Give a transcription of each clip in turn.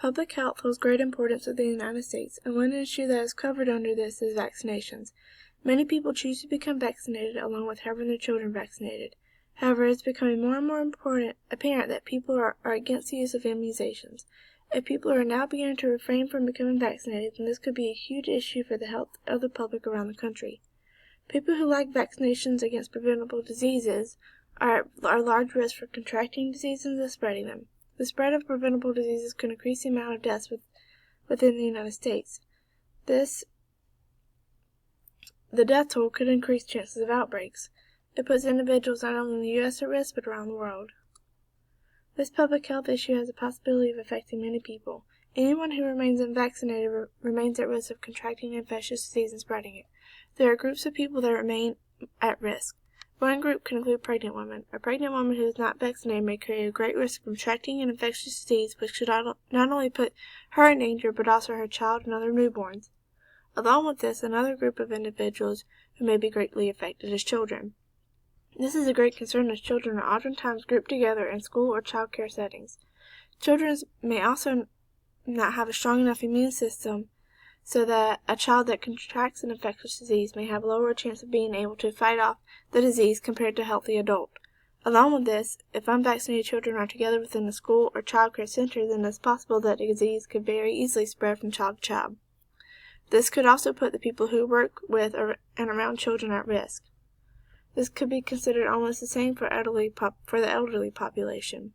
Public health holds great importance within the United States, and one issue that is covered under this is vaccinations. Many people choose to become vaccinated along with having their children vaccinated. However, it is becoming more and more apparent that people are against the use of immunizations. If people are now beginning to refrain from becoming vaccinated, then this could be a huge issue for the health of the public around the country. People who lack vaccinations against preventable diseases are at large risk for contracting diseases and spreading them. The spread of preventable diseases can increase the amount of deaths within the United States. The death toll could increase chances of outbreaks. It puts individuals not only in the U.S. at risk, but around the world. This public health issue has the possibility of affecting many people. Anyone who remains unvaccinated remains at risk of contracting infectious disease and spreading it. There are groups of people that remain at risk. One group can include pregnant women. A pregnant woman who is not vaccinated may carry a great risk of contracting an infectious disease, which could not only put her in danger, but also her child and other newborns. Along with this, another group of individuals who may be greatly affected is children. This is a great concern, as children are oftentimes grouped together in school or child care settings. Children may also not have a strong enough immune system, so that a child that contracts an infectious disease may have a lower chance of being able to fight off the disease compared to a healthy adult. Along with this, if unvaccinated children are together within a school or child care center, then it's possible that the disease could very easily spread from child to child. This could also put the people who work with and around children at risk. This could be considered almost the same for the elderly population.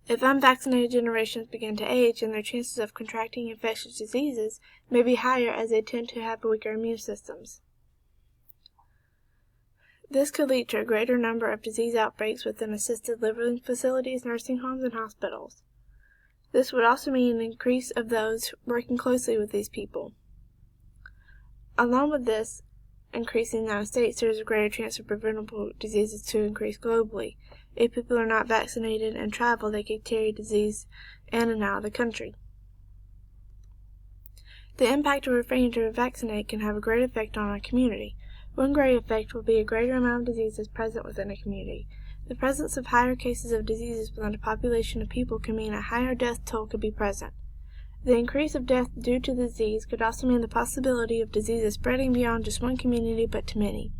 If unvaccinated generations begin to age, then their chances of contracting infectious diseases may be higher, as they tend to have weaker immune systems. This could lead to a greater number of disease outbreaks within assisted living facilities, nursing homes, and hospitals. This would also mean an increase of those working closely with these people. Along with this increase in the United States, there is a greater chance of preventable diseases to increase globally. If people are not vaccinated and travel, they can carry disease in and out of the country. The impact of refraining to vaccinate can have a great effect on our community. One great effect will be a greater amount of diseases present within a community. The presence of higher cases of diseases within a population of people can mean a higher death toll could be present. The increase of death due to the disease could also mean the possibility of diseases spreading beyond just one community but to many.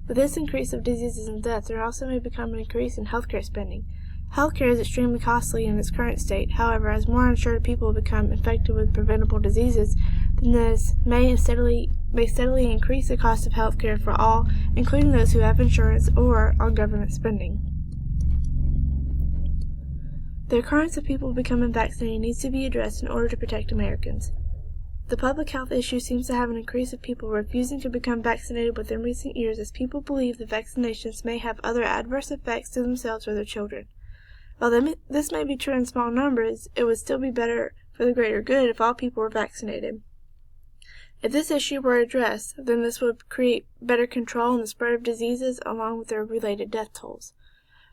With this increase of diseases and deaths, there also may become an increase in healthcare spending. Healthcare is extremely costly in its current state. However, as more uninsured people become infected with preventable diseases, then this may steadily increase the cost of healthcare for all, including those who have insurance or on government spending. The occurrence of people becoming vaccinated needs to be addressed in order to protect Americans. The public health issue seems to have an increase of people refusing to become vaccinated within recent years, as people believe the vaccinations may have other adverse effects to themselves or their children. While this may be true in small numbers, it would still be better for the greater good if all people were vaccinated. If this issue were addressed, then this would create better control in the spread of diseases along with their related death tolls.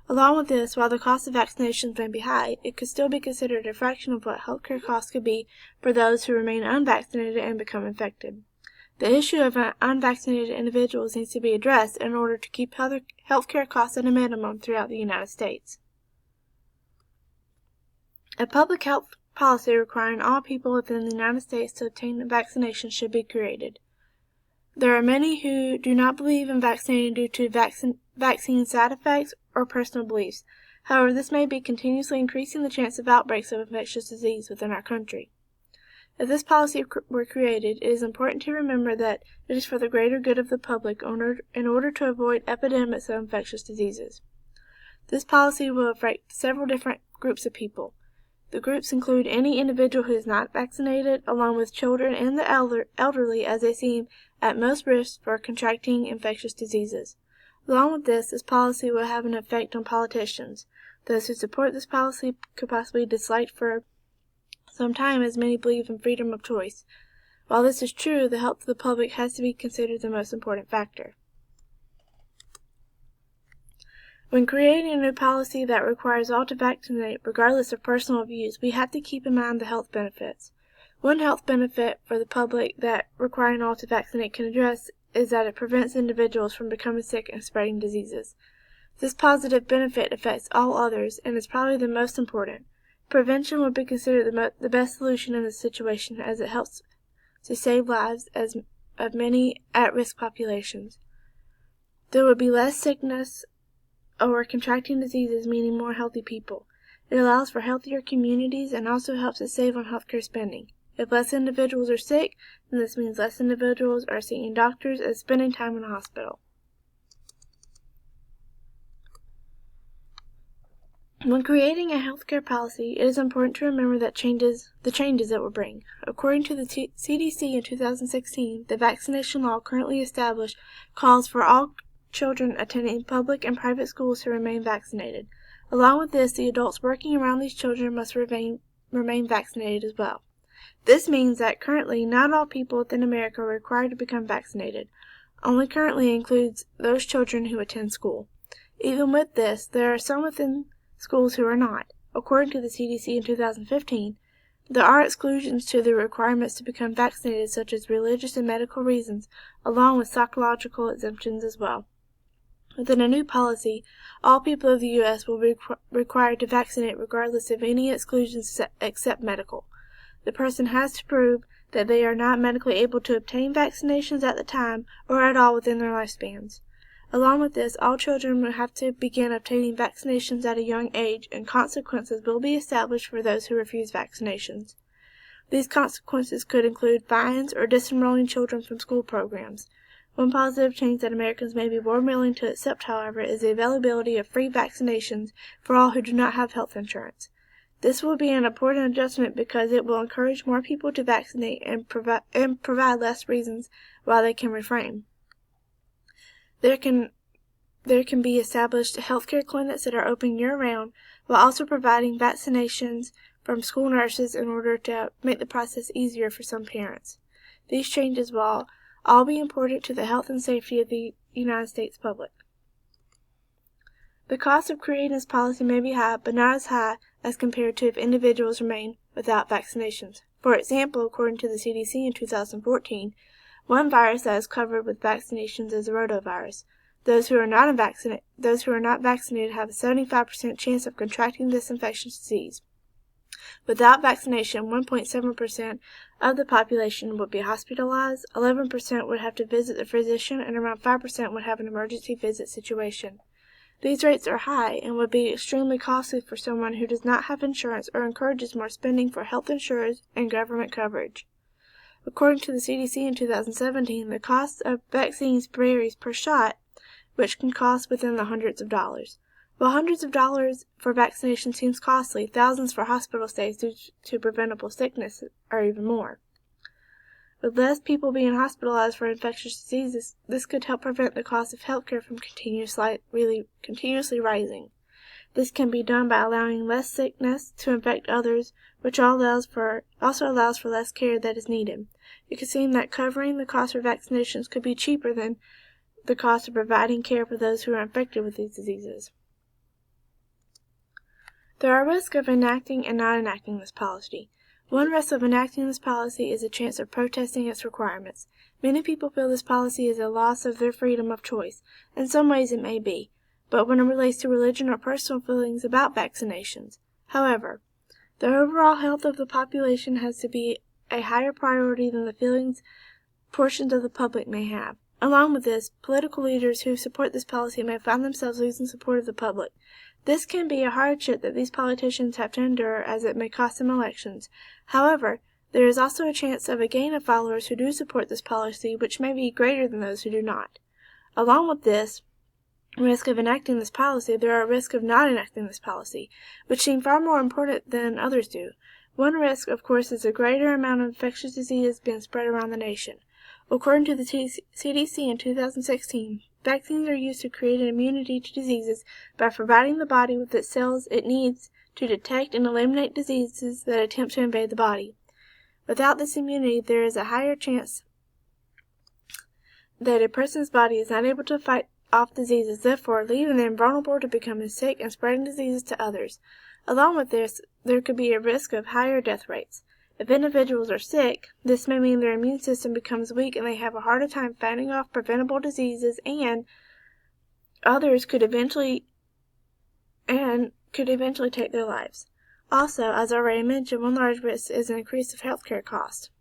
Along with this, while the cost of vaccinations may be high, it could still be considered a fraction of what healthcare costs could be for those who remain unvaccinated and become infected. The issue of unvaccinated individuals needs to be addressed in order to keep healthcare costs at a minimum throughout the United States. A public health policy requiring all people within the United States to obtain a vaccination should be created. There are many who do not believe in vaccinating due to vaccine side effects or personal beliefs. However, this may be continuously increasing the chance of outbreaks of infectious disease within our country. If this policy were created, it is important to remember that it is for the greater good of the public in order to avoid epidemics of infectious diseases. This policy will affect several different groups of people. The groups include any individual who is not vaccinated, along with children and the elderly, as they seem at most risk for contracting infectious diseases. Along with this policy will have an effect on politicians. Those who support this policy could possibly dislike for some time, as many believe in freedom of choice. While this is true, the health of the public has to be considered the most important factor. When creating a new policy that requires all to vaccinate, regardless of personal views, we have to keep in mind the health benefits. One health benefit for the public that requiring all to vaccinate can address is that it prevents individuals from becoming sick and spreading diseases. This positive benefit affects all others and is probably the most important. Prevention would be considered the best solution in this situation, as it helps to save lives of many at-risk populations. There would be less sickness or contracting diseases, meaning more healthy people. It allows for healthier communities and also helps to save on healthcare spending. If less individuals are sick, then this means less individuals are seeing doctors and spending time in a hospital. When creating a healthcare policy, it is important to remember the changes it will bring. According to the CDC in 2016, the vaccination law currently established calls for all children attending public and private schools to remain vaccinated. Along with this, the adults working around these children must remain vaccinated as well. This means that currently not all people within America are required to become vaccinated. Only currently includes those children who attend school. Even with this, there are some within schools who are not. According to the CDC in 2015, there are exclusions to the requirements to become vaccinated, such as religious and medical reasons, along with psychological exemptions as well. Within a new policy, all people of the U.S. will be required to vaccinate regardless of any exclusions except medical. The person has to prove that they are not medically able to obtain vaccinations at the time or at all within their lifespans. Along with this, all children will have to begin obtaining vaccinations at a young age, and consequences will be established for those who refuse vaccinations. These consequences could include fines or disenrolling children from school programs. One positive change that Americans may be more willing to accept, however, is the availability of free vaccinations for all who do not have health insurance. This will be an important adjustment because it will encourage more people to vaccinate and provide less reasons why they can refrain. There can be established healthcare clinics that are open year-round, while also providing vaccinations from school nurses in order to make the process easier for some parents. These changes will all be important to the health and safety of the United States public. The cost of creating this policy may be high, but not as high as compared to if individuals remain without vaccinations. For example, according to the CDC in 2014, one virus that is covered with vaccinations is the rotavirus. Those who are not vaccinated have a 75% chance of contracting this infectious disease. Without vaccination, 1.7% of the population would be hospitalized, 11% would have to visit the physician, and around 5% would have an emergency visit situation. These rates are high and would be extremely costly for someone who does not have insurance or encourages more spending for health insurance and government coverage. According to the CDC in 2017, the cost of vaccines varies per shot, which can cost within the hundreds of dollars. While hundreds of dollars for vaccination seems costly, thousands for hospital stays due to preventable sickness are even more. With less people being hospitalized for infectious diseases, this could help prevent the cost of healthcare from continuously rising. This can be done by allowing less sickness to infect others, which also allows for less care that is needed. It could seem that covering the cost for vaccinations could be cheaper than the cost of providing care for those who are infected with these diseases. There are risks of enacting and not enacting this policy. One risk of enacting this policy is a chance of protesting its requirements. Many people feel this policy is a loss of their freedom of choice. In some ways it may be, but when it relates to religion or personal feelings about vaccinations. However, the overall health of the population has to be a higher priority than the feelings portions of the public may have. Along with this, political leaders who support this policy may find themselves losing support of the public. This can be a hardship that these politicians have to endure, as it may cost them elections. However, there is also a chance of a gain of followers who do support this policy, which may be greater than those who do not. Along with this risk of enacting this policy, there are risks of not enacting this policy, which seem far more important than others do. One risk, of course, is a greater amount of infectious disease being spread around the nation. According to the CDC in 2016, vaccines are used to create an immunity to diseases by providing the body with the cells it needs to detect and eliminate diseases that attempt to invade the body. Without this immunity, there is a higher chance that a person's body is not able to fight off diseases, therefore leaving them vulnerable to becoming sick and spreading diseases to others. Along with this, there could be a risk of higher death rates. If individuals are sick, this may mean their immune system becomes weak and they have a harder time fighting off preventable diseases, and others could eventually take their lives. Also, as already mentioned, one large risk is an increase of healthcare costs.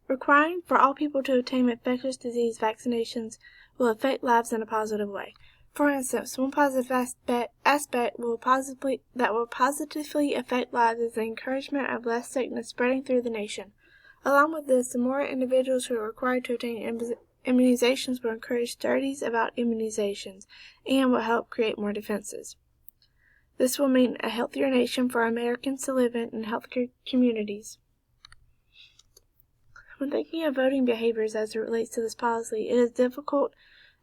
Requiring for all people to obtain infectious disease vaccinations will affect lives in a positive way. For instance, one positive aspect that will positively affect lives is the encouragement of less sickness spreading through the nation. Along with this, the more individuals who are required to obtain immunizations will encourage studies about immunizations and will help create more defenses. This will mean a healthier nation for Americans to live in and healthier communities. When thinking of voting behaviors as it relates to this policy, it is difficult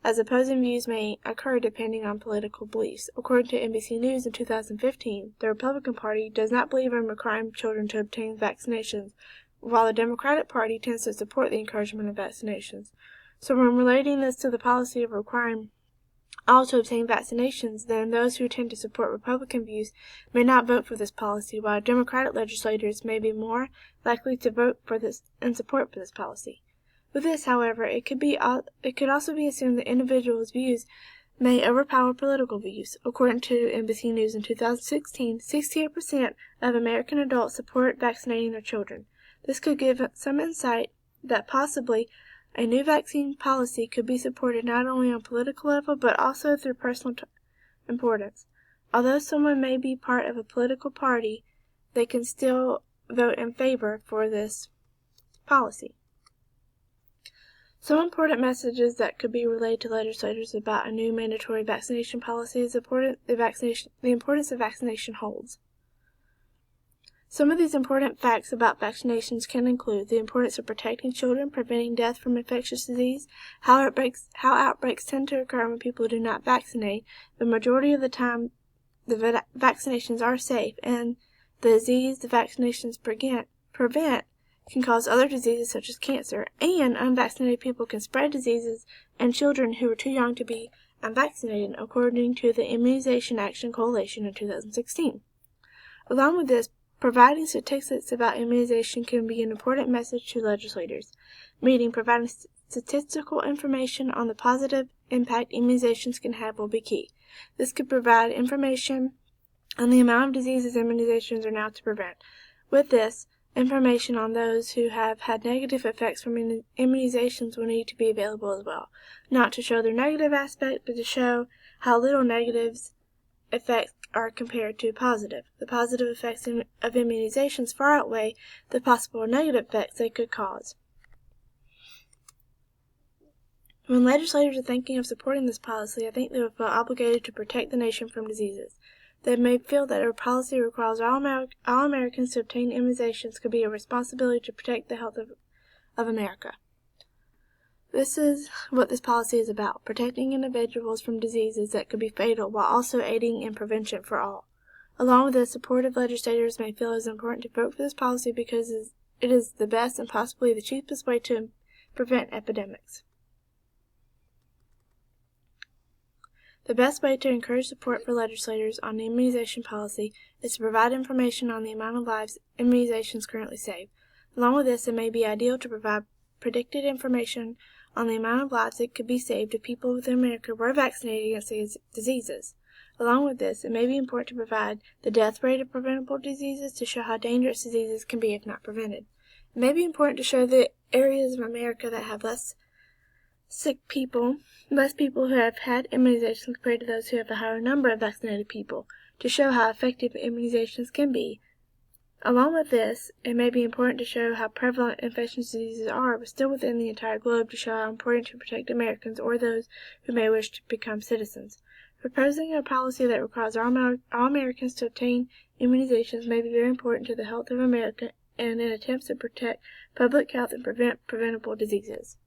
as opposing views may occur depending on political beliefs. According to NBC News in 2015, the Republican Party does not believe in requiring children to obtain vaccinations, while the Democratic Party tends to support the encouragement of vaccinations. So when relating this to the policy of requiring all to obtain vaccinations, then those who tend to support Republican views may not vote for this policy, while Democratic legislators may be more likely to vote for this in support for this policy. With this, however, it could also be assumed that individuals' views may overpower political views. According to NBC News in 2016, 68% of American adults support vaccinating their children. This could give some insight that possibly a new vaccine policy could be supported not only on political level but also through personal importance. Although someone may be part of a political party, they can still vote in favor for this policy. Some important messages that could be relayed to legislators about a new mandatory vaccination policy is the importance of vaccination holds. Some of these important facts about vaccinations can include the importance of protecting children, preventing death from infectious disease, how outbreaks tend to occur when people do not vaccinate. The majority of the time, the vaccinations are safe, and the disease the vaccinations prevent can cause other diseases such as cancer, and unvaccinated people can spread diseases in children who are too young to be unvaccinated, according to the Immunization Action Coalition in 2016. Along with this, providing statistics about immunization can be an important message to legislators, meaning providing statistical information on the positive impact immunizations can have will be key. This could provide information on the amount of diseases immunizations are now to prevent. With this, information on those who have had negative effects from immunizations will need to be available as well, not to show their negative aspect, but to show how little negatives effects are compared to positive. The positive effects of immunizations far outweigh the possible negative effects they could cause. When legislators are thinking of supporting this policy, I think they will feel obligated to protect the nation from diseases. They may feel that a policy requires all Americans to obtain immunizations could be a responsibility to protect the health of America. This is what this policy is about, protecting individuals from diseases that could be fatal while also aiding in prevention for all. Along with this, supportive legislators may feel it is important to vote for this policy because it is the best and possibly the cheapest way to prevent epidemics. The best way to encourage support for legislators on the immunization policy is to provide information on the amount of lives immunizations currently save. Along with this, it may be ideal to provide predicted information on the amount of lives that could be saved if people within America were vaccinated against these diseases. Along with this, it may be important to provide the death rate of preventable diseases to show how dangerous diseases can be if not prevented. It may be important to show the areas of America that have less people who have had immunizations compared to those who have a higher number of vaccinated people, to show how effective immunizations can be. Along with this, it may be important to show how prevalent infectious diseases are, but still within the entire globe, to show how important to protect Americans or those who may wish to become citizens. Proposing a policy that requires all Americans to obtain immunizations may be very important to the health of America and in attempts to protect public health and prevent preventable diseases.